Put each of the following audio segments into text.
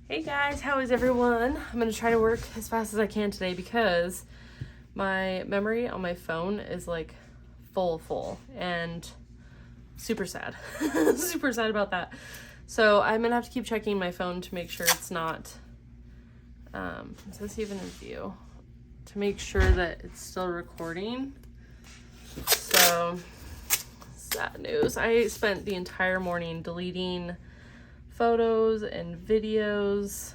Hey guys, how is everyone? I'm gonna try to work as fast as I can today because my memory on my phone is like full and super sad. Super sad about that. So I'm gonna have to keep checking my phone to make sure it's not, is this even in view? To make sure that it's still recording. So, sad news. I spent the entire morning deleting photos and videos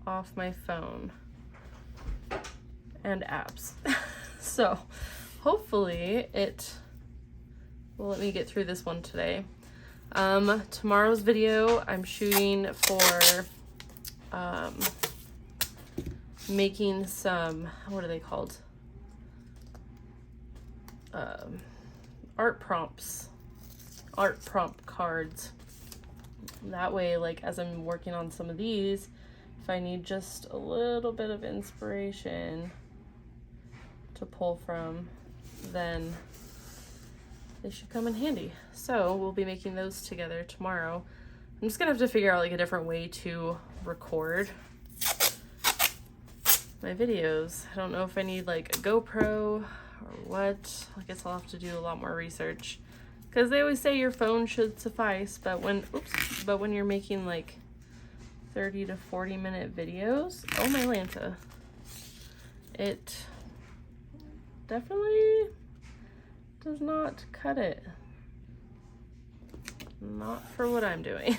off my phone and apps. So hopefully it will let me get through this one today. Tomorrow's video I'm shooting for making some, what are they called? Art prompt cards. That way, like, as I'm working on some of these, if I need just a little bit of inspiration to pull from, then they should come in handy. So we'll be making those together tomorrow. I'm just gonna have to figure out like a different way to record my videos. I don't know if I need like a GoPro or what. I guess I'll have to do a lot more research. Because they always say your phone should suffice, but when you're making like 30 to 40 minute videos, oh my Lanta, it definitely does not cut it. Not for what I'm doing.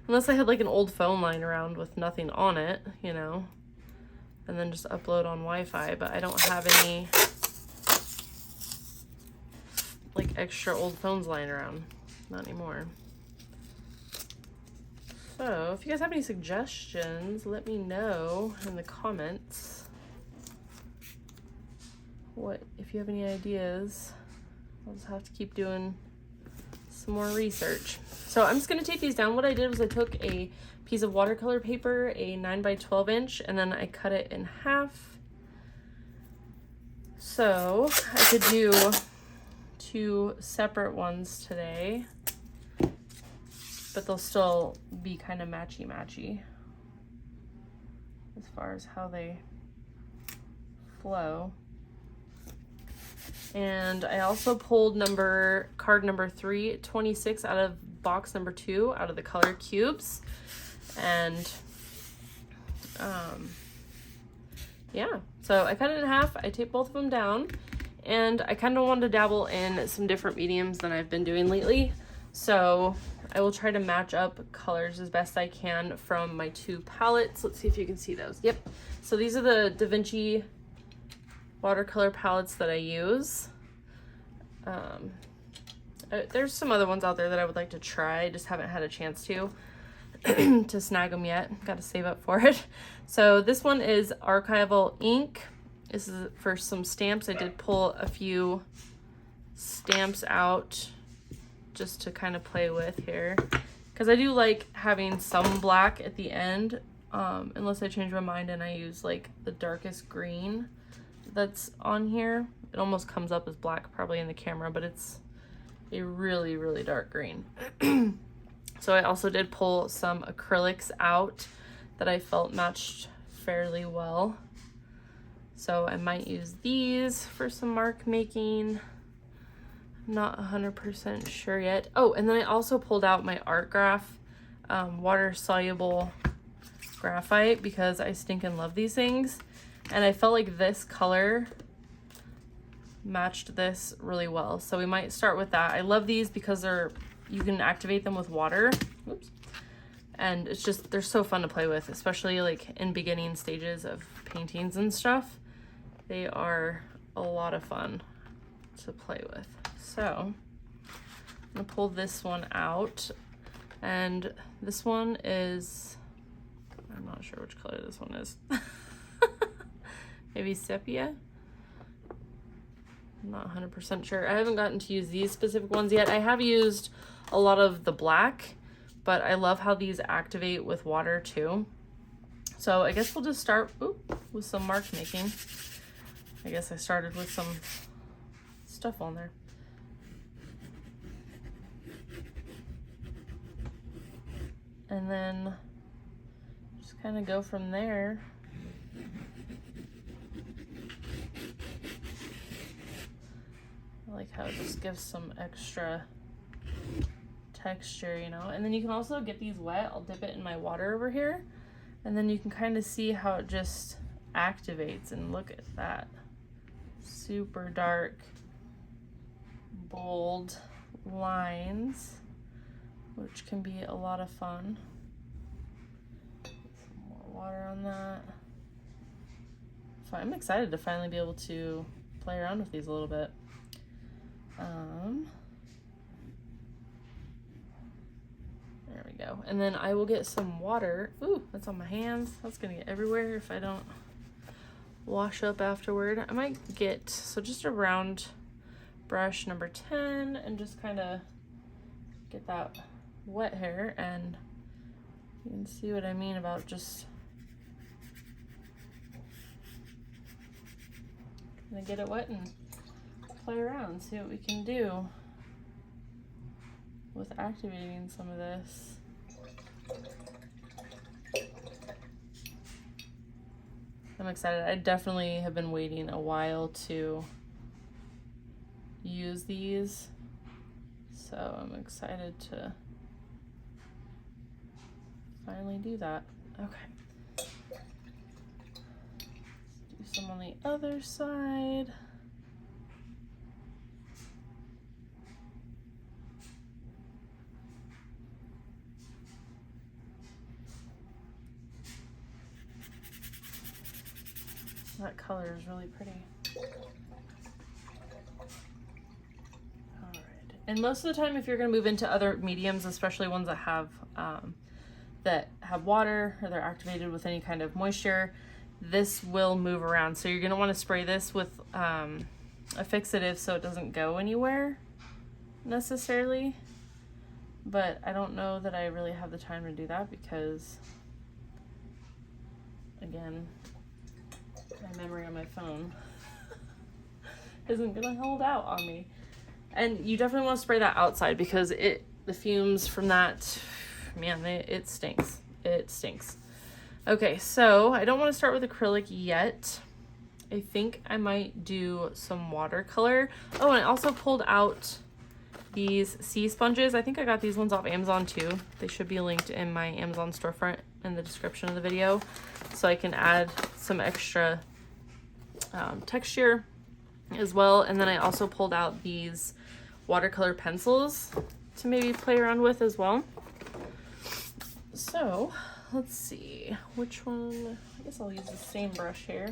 Unless I had like an old phone lying around with nothing on it, you know, and then just upload on Wi-Fi, but I don't have any like extra old phones lying around. Not anymore. So if you guys have any suggestions, let me know in the comments. If you have any ideas, I'll just have to keep doing some more research. So I'm just gonna take these down. What I did was I took a piece of watercolor paper, a 9x12 inch, and then I cut it in half. So I could do 2 separate ones today, but they'll still be kind of matchy as far as how they flow. And I also pulled card number 326 out of box number 2 out of the color cubes. And yeah, so I cut it in half. I taped both of them down. And I kind of wanted to dabble in some different mediums than I've been doing lately. So I will try to match up colors as best I can from my 2 palettes. Let's see if you can see those. Yep. So these are the Da Vinci watercolor palettes that I use. There's some other ones out there that I would like to try. I just haven't had a chance to snag them yet. Got to save up for it. So this one is archival ink. This is for some stamps. I did pull a few stamps out just to kind of play with here, because I do like having some black at the end, unless I change my mind and I use like the darkest green that's on here. It almost comes up as black probably in the camera, but it's a really, really dark green. So I also did pull some acrylics out that I felt matched fairly well. So I might use these for some mark making. I'm not 100% sure yet. Oh, and then I also pulled out my art graph, water soluble graphite, because I stinking love these things. And I felt like this color matched this really well. So we might start with that. I love these because you can activate them with water. Oops. And it's just, they're so fun to play with, especially like in beginning stages of paintings and stuff. They are a lot of fun to play with. So I'm gonna pull this one out, and this one is, I'm not sure which color this one is. Maybe sepia? I'm not 100% sure. I haven't gotten to use these specific ones yet. I have used a lot of the black, but I love how these activate with water too. So I guess we'll just start with some mark making. I guess I started with some stuff on there. And then just kind of go from there. I like how it just gives some extra texture, you know. And then you can also get these wet. I'll dip it in my water over here, and then you can kind of see how it just activates. And look at that, super dark, bold lines, which can be a lot of fun. Some more water on that. So I'm excited to finally be able to play around with these a little bit. There we go. And then I will get some water. Ooh, that's on my hands. That's gonna get everywhere if I don't wash up afterward. I might get, so just a round brush number 10 and just kind of get that wet hair, and you can see what I mean about just gonna get it wet and play around, see what we can do with activating some of this. I'm excited. I definitely have been waiting a while to use these, so I'm excited to finally do that. Okay. Let's do some on the other side. That color is really pretty. All right. And most of the time, if you're going to move into other mediums, especially ones that have water or they're activated with any kind of moisture, this will move around. So you're going to want to spray this with a fixative so it doesn't go anywhere necessarily. But I don't know that I really have the time to do that because, again, my memory on my phone isn't gonna hold out on me. And you definitely want to spray that outside because the fumes from that, man, it stinks. It stinks. Okay, so I don't want to start with acrylic yet. I think I might do some watercolor. Oh, and I also pulled out these sea sponges. I think I got these ones off Amazon too. They should be linked in my Amazon storefront in the description of the video, so I can add some extra texture as well. And then I also pulled out these watercolor pencils to maybe play around with as well. So let's see which one. I guess I'll use the same brush here,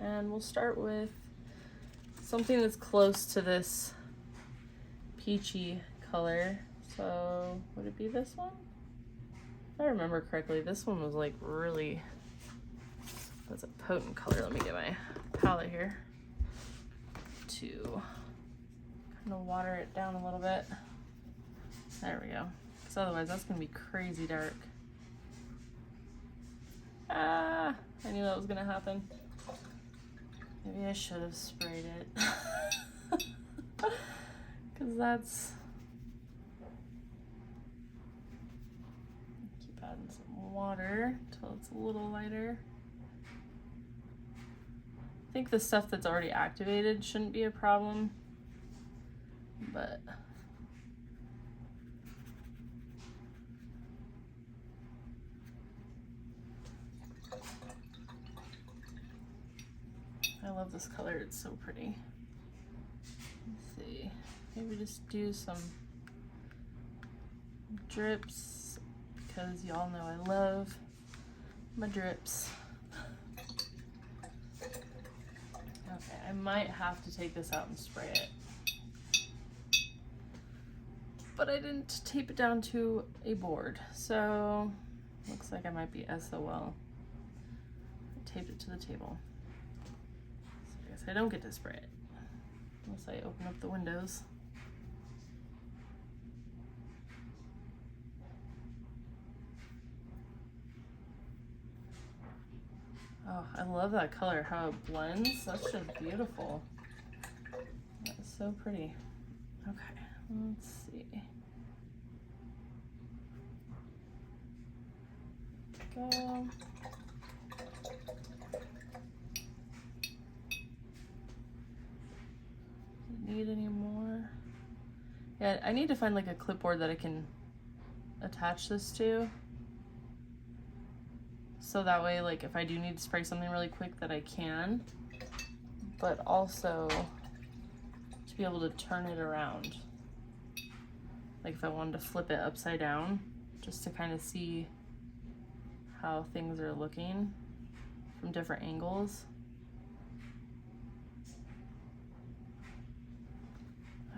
and we'll start with something that's close to this peachy color. So would it be this one? If I remember correctly, this one was like really, that's a potent color. Let me get my palette here to kind of water it down a little bit. There we go. Because otherwise that's going to be crazy dark. Ah, I knew that was going to happen. Maybe I should have sprayed it. Because that's... Keep adding some water until it's a little lighter. I think the stuff that's already activated shouldn't be a problem, but I love this color. It's so pretty. Let's see, maybe just do some drips because y'all know I love my drips. Okay, I might have to take this out and spray it, but I didn't tape it down to a board, so looks like I might be SOL. I taped it to the table, so I guess I don't get to spray it unless I open up the windows. Oh, I love that color, how it blends. That's just beautiful. That is so pretty. Okay, let's see. we go. Need any more? Yeah, I need to find like a clipboard that I can attach this to. So that way, like if I do need to spray something really quick that I can, but also to be able to turn it around. Like if I wanted to flip it upside down, just to kind of see how things are looking from different angles.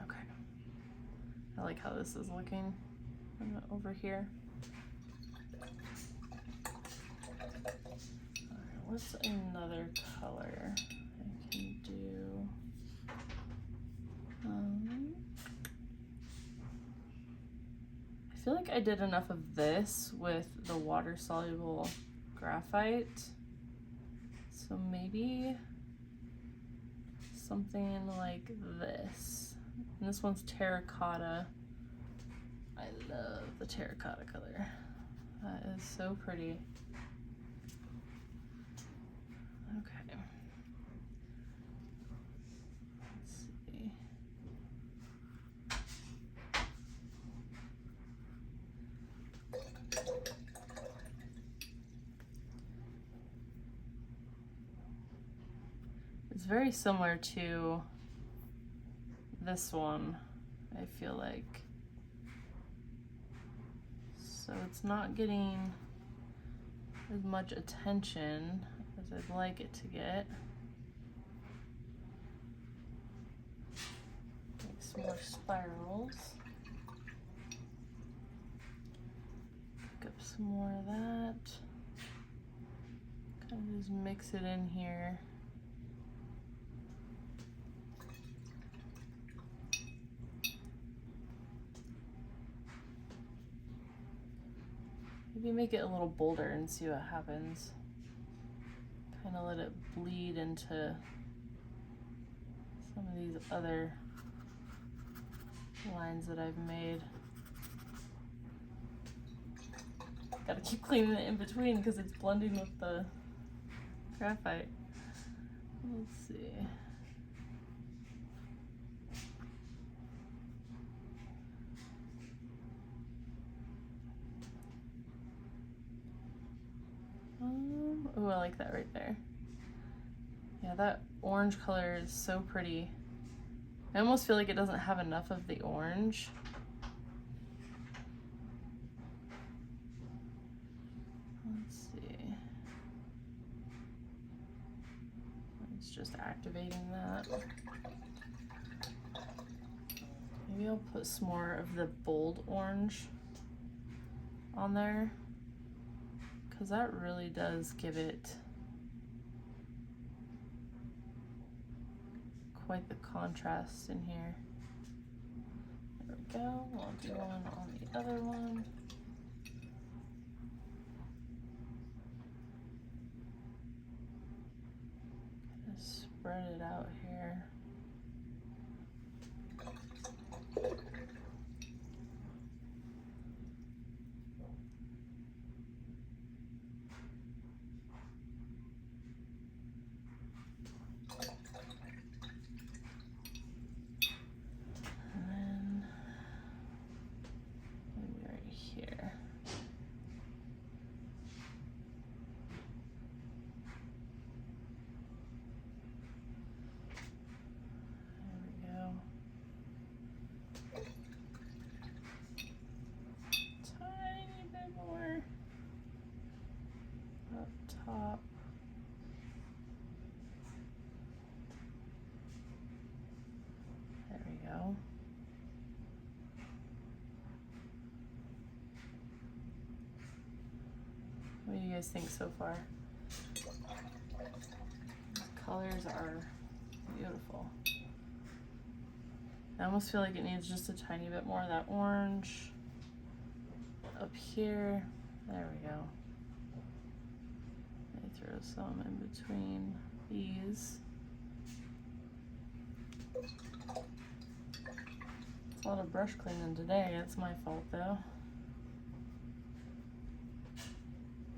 Okay. I like how this is looking over here. Alright, what's another color I can do? I feel like I did enough of this with the water soluble graphite. So maybe something like this. And this one's terracotta. I love the terracotta color. That is so pretty. Okay. Let's see. It's very similar to this one, I feel like. So it's not getting as much attention as I'd like it to get. Make some more spirals. Pick up some more of that. Kind of just mix it in here. Maybe make it a little bolder and see what happens. Kind of let it bleed into some of these other lines that I've made. Gotta keep cleaning it in between because it's blending with the graphite. Let's see. Oh, I like that right there. Yeah, that orange color is so pretty. I almost feel like it doesn't have enough of the orange. Let's see. It's just activating that. Maybe I'll put some more of the bold orange on there, because that really does give it quite the contrast in here. There we go. I'll do one on the other one. Just spread it out here. Top. There we go. What do you guys think so far? The colors are beautiful. I almost feel like it needs just a tiny bit more of that orange up here. There we go. Throw some in between these. It's a lot of brush cleaning today. It's my fault though.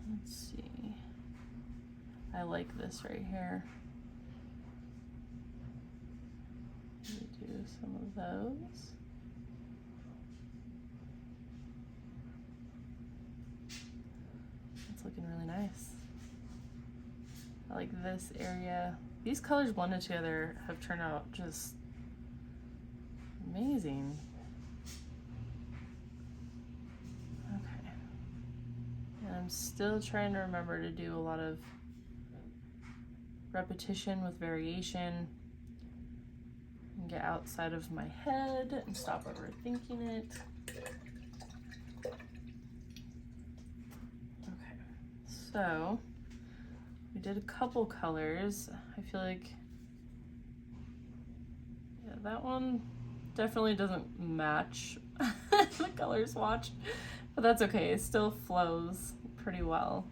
Let's I like this right here. We do some of those. It's looking really nice. I like this area. These colors blended together have turned out just amazing. Okay. And I'm still trying to remember to do a lot of repetition with variation and get outside of my head and stop overthinking it. Okay, so we did a couple colors. I feel like, yeah, that one definitely doesn't match the color swatch, but that's okay. It still flows pretty well.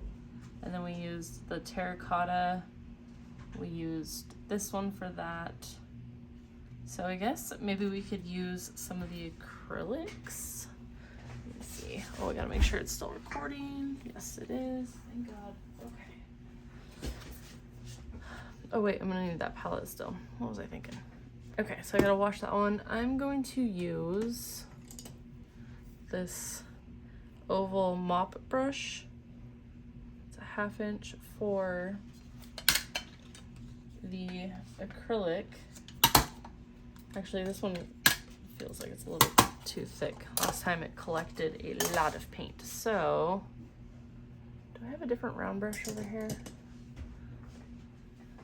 And then we used the terracotta. We used this one for that. So I guess maybe we could use some of the acrylics. Let me see. Oh, I gotta make sure it's still recording. Yes, it is. Thank God. Okay. Oh wait, I'm gonna need that palette still. What was I thinking? Okay, so I gotta wash that one. I'm going to use this oval mop brush. It's a 1/2 inch for the acrylic. Actually, this one feels like it's a little too thick. Last time it collected a lot of paint. So, do I have a different round brush over here?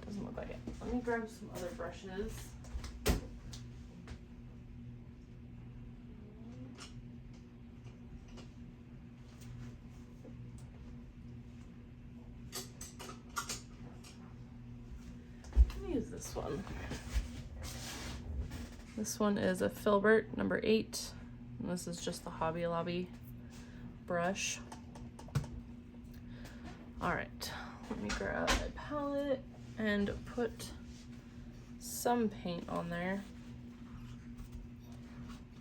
Doesn't look like it. Let me grab some other brushes. Use this one. This one is a Filbert number 8, and this is just the Hobby Lobby brush. All right, let me grab my palette and put some paint on there.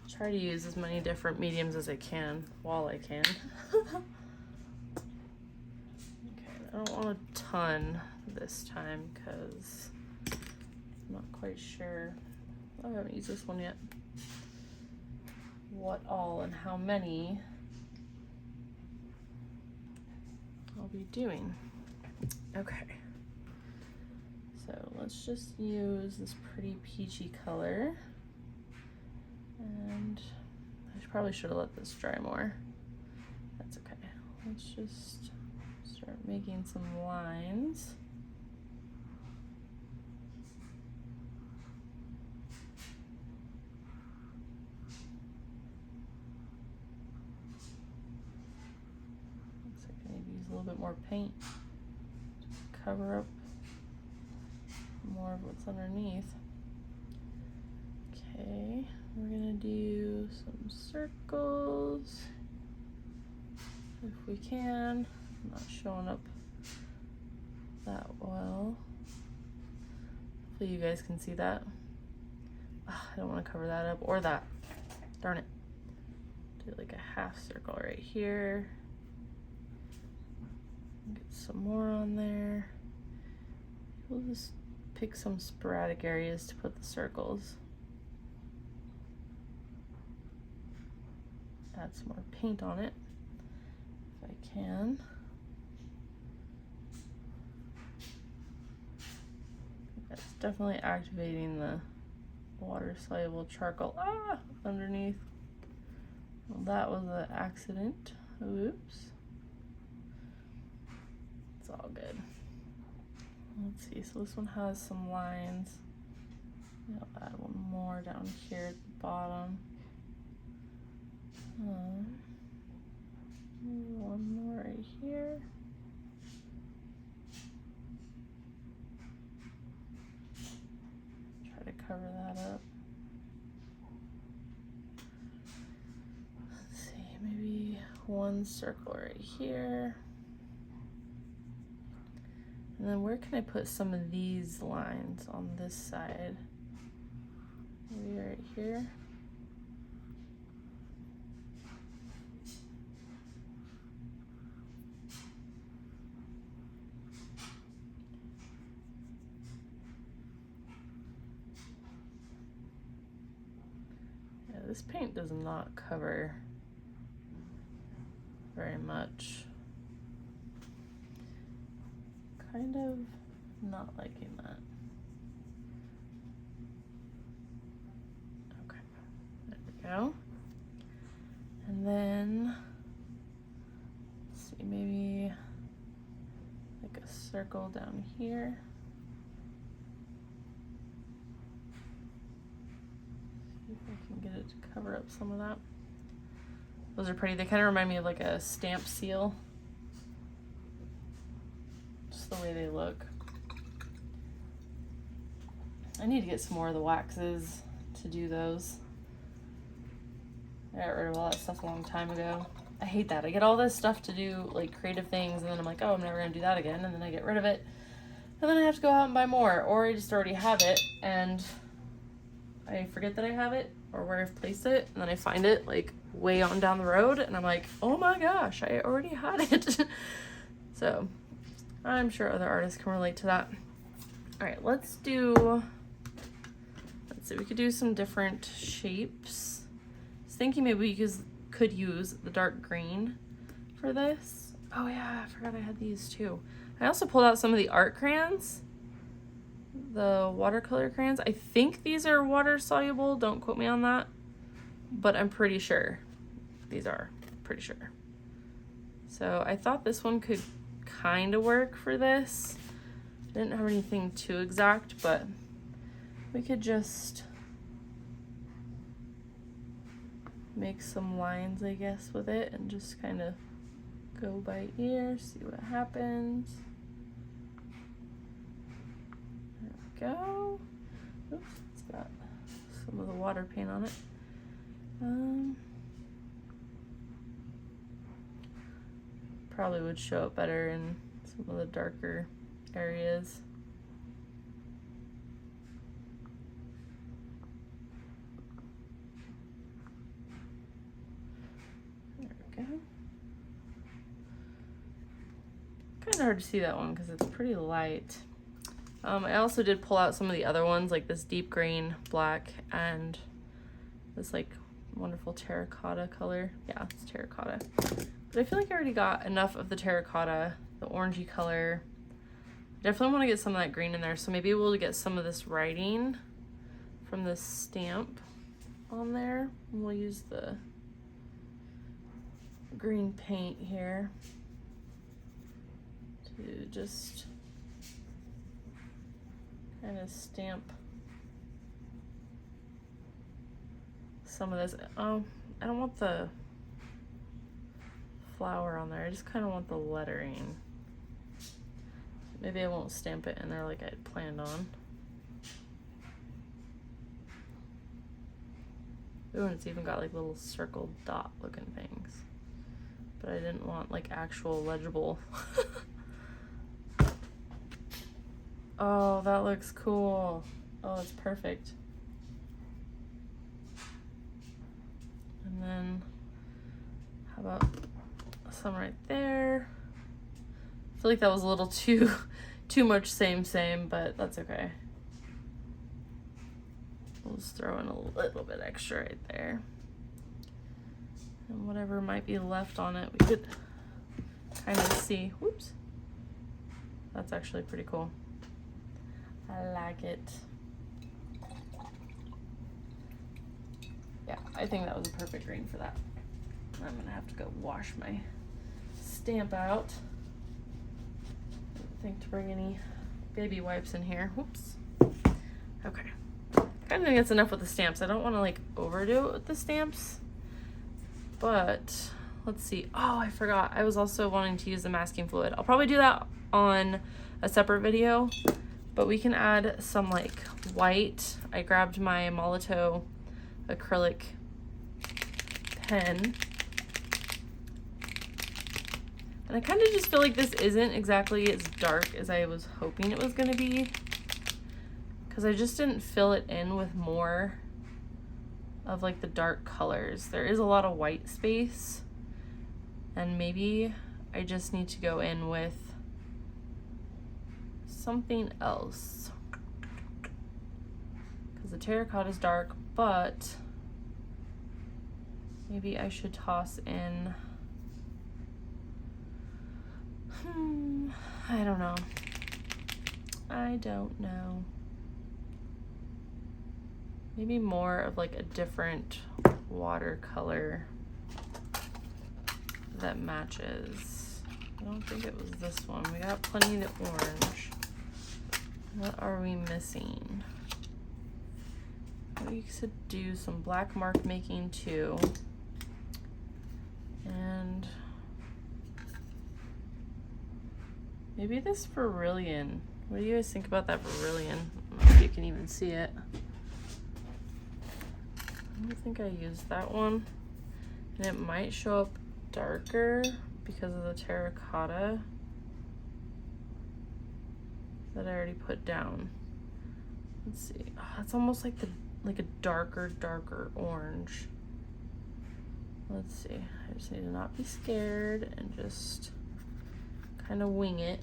Try to use as many different mediums as I can while I can. Okay, I don't want a ton this time because I'm not quite sure. I haven't used this one yet. What all and how many I'll be doing. Okay. So let's just use this pretty peachy color. And I probably should have let this dry more. That's okay. Let's just start making some lines. A little bit more paint to cover up more of what's underneath. Okay, we're gonna do some circles if we can. I'm not showing up that well. Hopefully you guys can see that. I don't want to cover that up or that. Darn it. Do like a 1/2 circle right here. Get some more on there. We'll just pick some sporadic areas to put the circles. Add some more paint on it if I can. That's definitely activating the water-soluble charcoal underneath. Well, that was an accident. Oops. All good. Let's see, so this one has some lines. I'll add one more down here at the bottom. One more right here. Try to cover that up. Let's see, maybe one circle right here. And then where can I put some of these lines on this side? Maybe right here. this paint does not cover very much. Kind of not liking that. Okay, there we go. And then, let's see, maybe like a circle down here. See if I can get it to cover up some of that. Those are pretty. They kind of remind me of like a stamp seal. Just the way they look. I need to get some more of the waxes to do those. I got rid of all that stuff a long time ago. I hate that. I get all this stuff to do, like creative things, and then I'm like, oh, I'm never gonna do that again, and then I get rid of it. And then I have to go out and buy more, or I just already have it, and I forget that I have it, or where I've placed it, and then I find it like way on down the road, and I'm like, oh my gosh, I already had it. So I'm sure other artists can relate to that. All right, let's see, we could do some different shapes. I was thinking maybe we could use the dark green for this. Oh yeah, I forgot I had these too. I also pulled out some of the art crayons, the watercolor crayons. I think these are water soluble, don't quote me on that, but I'm pretty sure these are, pretty sure. So I thought this one could kind of work for this. Didn't have anything too exact, but we could just make some lines, I guess, with it and just kind of go by ear, see what happens. There we go. Oops, it's got some of the water paint on it. Probably would show up better in some of the darker areas. There we go. Kind of hard to see that one because it's pretty light. I also did pull out some of the other ones, like this deep green, black, and this like wonderful terracotta color. Yeah, it's terracotta. But I feel like I already got enough of the terracotta, the orangey color. Definitely want to get some of that green in there, so maybe we'll get some of this writing from this stamp on there. And we'll use the green paint here to just kind of stamp some of this. Oh, I don't want the flower on there. I just kind of want the lettering. Maybe I won't stamp it in there like I'd planned on. Ooh, and it's even got like little circle dot looking things. But I didn't want like actual legible. Oh, that looks cool. Oh, it's perfect. And then how about some right there? I feel like that was a little too much same, but that's okay. We'll just throw in a little bit extra right there. And whatever might be left on it, we could kind of see. Whoops. That's actually pretty cool. I like it. Yeah, I think that was a perfect green for that. I'm gonna have to go wash my stamp out. I think to bring any baby wipes in here. Whoops. Okay. I think that's enough with the stamps. I don't want to like overdo it with the stamps, but let's see. Oh, I forgot. I was also wanting to use the masking fluid. I'll probably do that on a separate video, but we can add some like white. I grabbed my Molotow acrylic pen. And I kind of just feel like this isn't exactly as dark as I was hoping it was going to be, because I just didn't fill it in with more of like the dark colors. There is a lot of white space, and maybe I just need to go in with something else, because the terracotta is dark, but Maybe I should toss in, I don't know. I don't know. Maybe more of like a different watercolor that matches. I don't think it was this one. We got plenty of orange. What are we missing? We could do some black mark making too. And maybe this vermilion. What do you guys think about that vermilion? I don't know if you can even see it. I don't think I used that one. And it might show up darker because of the terracotta that I already put down. Let's see. Oh, it's almost like a darker orange. Let's see. I just need to not be scared and just kind of wing it.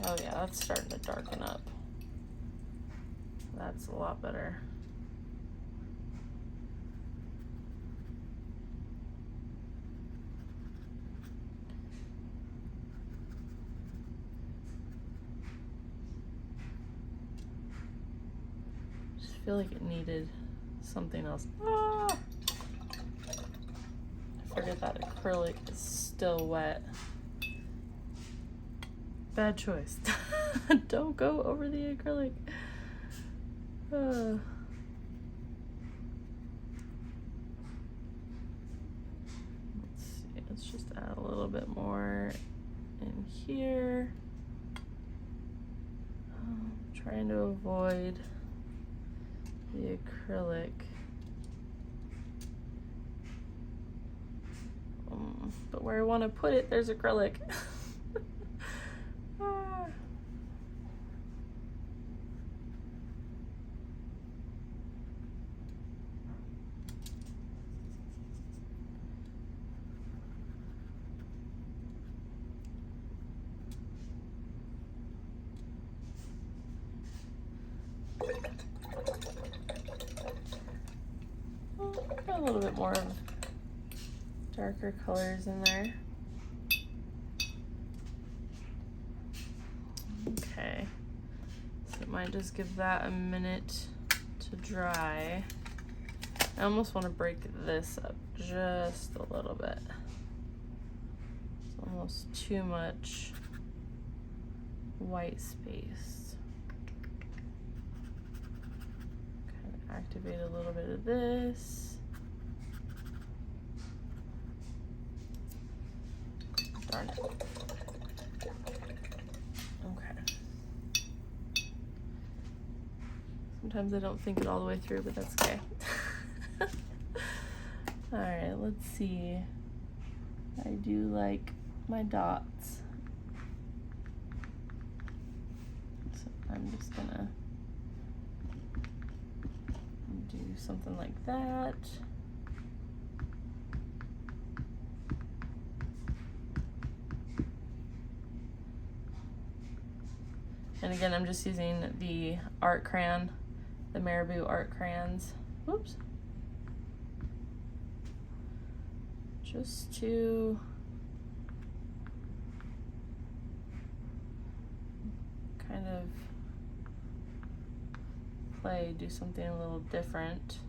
Oh yeah, that's starting to darken up. That's a lot better. I feel like it needed something else. Ah! I forget that acrylic is still wet. Bad choice. Don't go over the acrylic. Let's see, let's just add a little bit more in here. Trying to avoid the acrylic. But where I want to put it, there's acrylic. Ah. Got a little bit more of darker colors in there. Okay, so it might just give that a minute to dry. I almost want to break this up just a little bit. It's almost too much white space. Kind of activate a little bit of this. Darn it. Okay. Sometimes I don't think it all the way through, but that's okay. All right, let's see. I do like my dots. So I'm just gonna do something like that. And again, I'm just using the art crayon, the Marabou art crayons. Whoops. Just to kind of do something a little different.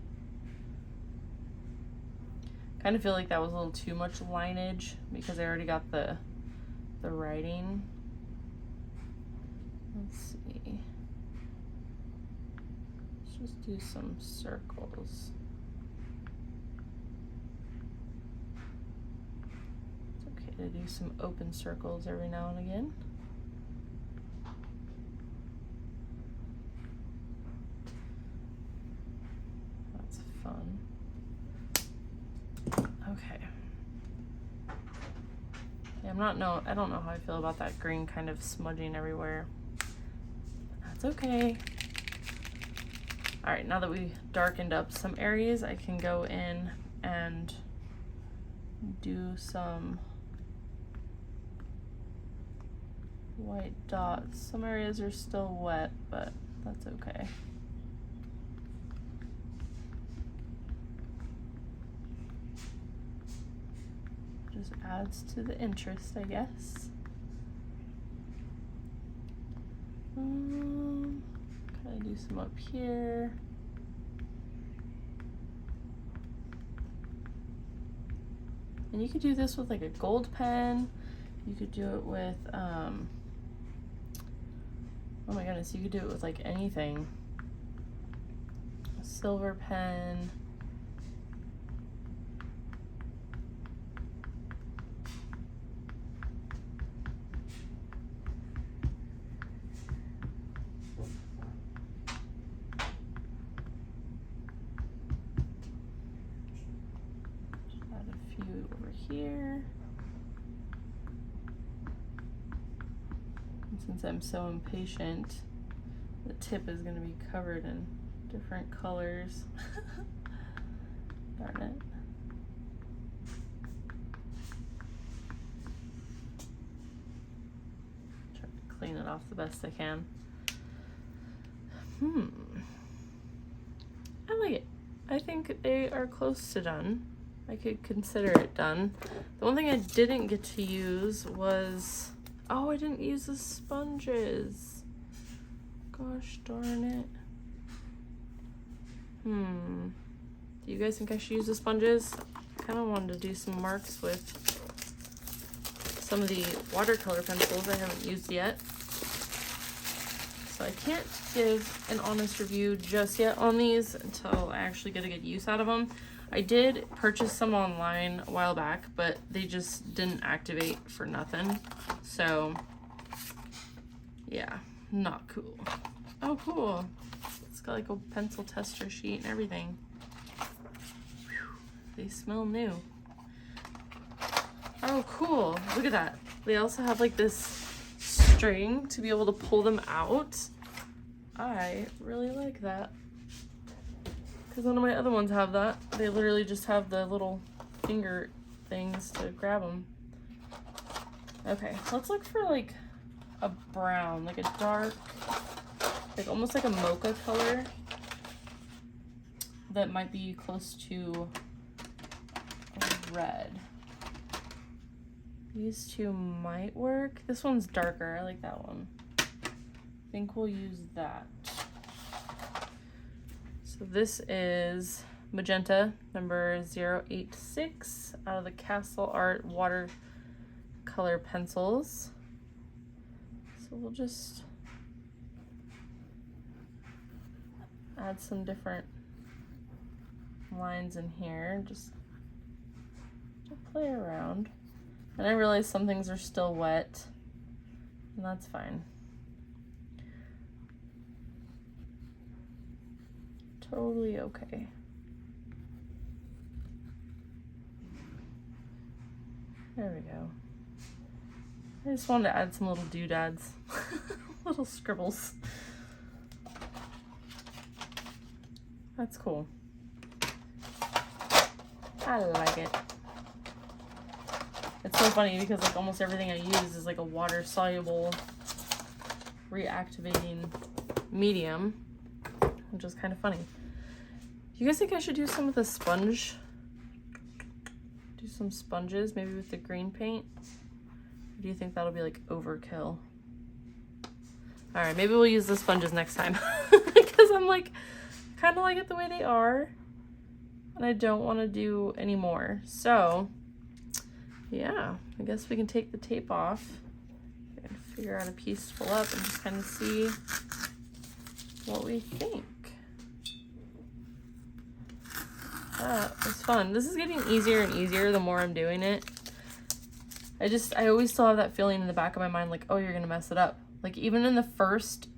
Kind of feel like that was a little too much lineage because I already got the writing. Let's see. Let's just do some circles. It's okay to do some open circles every now and again. That's fun. Okay. Yeah, I don't know how I feel about that green kind of smudging everywhere. That's okay. All right, now that we darkened up some areas, I can go in and do some white dots. Some areas are still wet, but that's okay. just adds to the interest, I guess. Kind of do some up here. And you could do this with like a gold pen. You could do it with, oh my goodness, you could do it with like anything. A silver pen. Here. And since I'm so impatient, the tip is going to be covered in different colors. Darn it. Try to clean it off the best I can. I like it. I think they are close to done. I could consider it done. The one thing I didn't get to use was, oh, I didn't use the sponges. Gosh darn it. Do you guys think I should use the sponges? I kind of wanted to do some marks with some of the watercolor pencils I haven't used yet. So I can't give an honest review just yet on these until I actually get a good use out of them. I did purchase some online a while back, but they just didn't activate for nothing. So, yeah, not cool. Oh, cool. It's got like a pencil tester sheet and everything. Whew, they smell new. Oh, cool. Look at that. They also have like this string to be able to pull them out. I really like that. Because none of my other ones have that. They literally just have the little finger things to grab them. Okay, let's look for like a brown, like a dark, like almost like a mocha color that might be close to a red. These two might work. This one's darker. I like that one. I think we'll use that. So this is magenta number 086 out of the Castle Art watercolor pencils. So we'll just add some different lines in here just to play around. And I realize some things are still wet, and that's fine. Totally okay. There we go. I just wanted to add some little doodads, little scribbles. That's cool. I like it. It's so funny because like almost everything I use is like a water soluble reactivating medium, which is kind of funny. You guys think I should do some with a sponge? Do some sponges, maybe with the green paint? Or do you think that'll be like overkill? All right, maybe we'll use the sponges next time because I'm like, kind of like it the way they are, and I don't want to do any more. So yeah, I guess we can take the tape off and figure out a piece to pull up and just kind of see what we think. That was fun. This is getting easier and easier the more I'm doing it. I always still have that feeling in the back of my mind like, oh, you're gonna mess it up. Like even in the first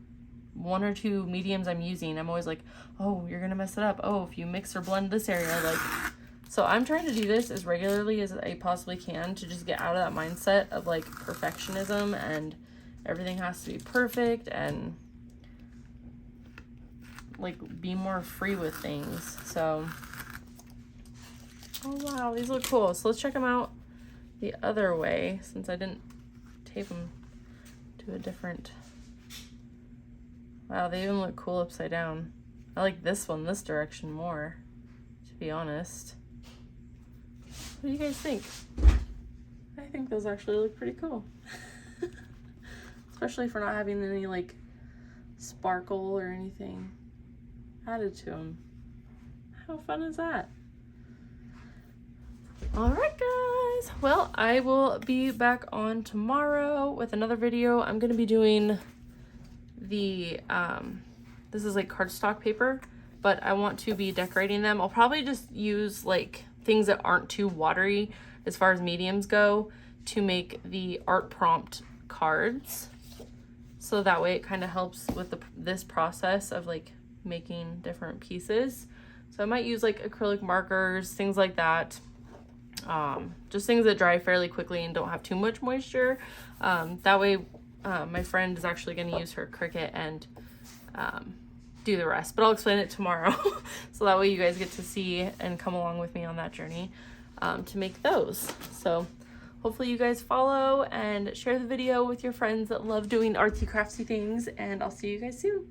one or two mediums I'm using, I'm always like, oh, you're gonna mess it up. Oh, if you mix or blend this area, like. So I'm trying to do this as regularly as I possibly can to just get out of that mindset of like perfectionism and everything has to be perfect and like be more free with things. So, oh wow, these look cool. So let's check them out the other way since I didn't tape them to a different. Wow, they even look cool upside down. I like this one, this direction more, to be honest. What do you guys think? think those actually look pretty cool. Especially for not having any like sparkle or anything added to them. How fun is that? All right, guys. Well, I will be back on tomorrow with another video. I'm going to be doing the, this is like cardstock paper, but I want to be decorating them. I'll probably just use like things that aren't too watery as far as mediums go to make the art prompt cards. So that way it kind of helps with this process of like making different pieces. So I might use like acrylic markers, things like that. Just things that dry fairly quickly and don't have too much moisture. That way my friend is actually going to use her Cricut and do the rest, but I'll explain it tomorrow. So that way you guys get to see and come along with me on that journey to make those. So hopefully you guys follow and share the video with your friends that love doing artsy craftsy things, and I'll see you guys soon.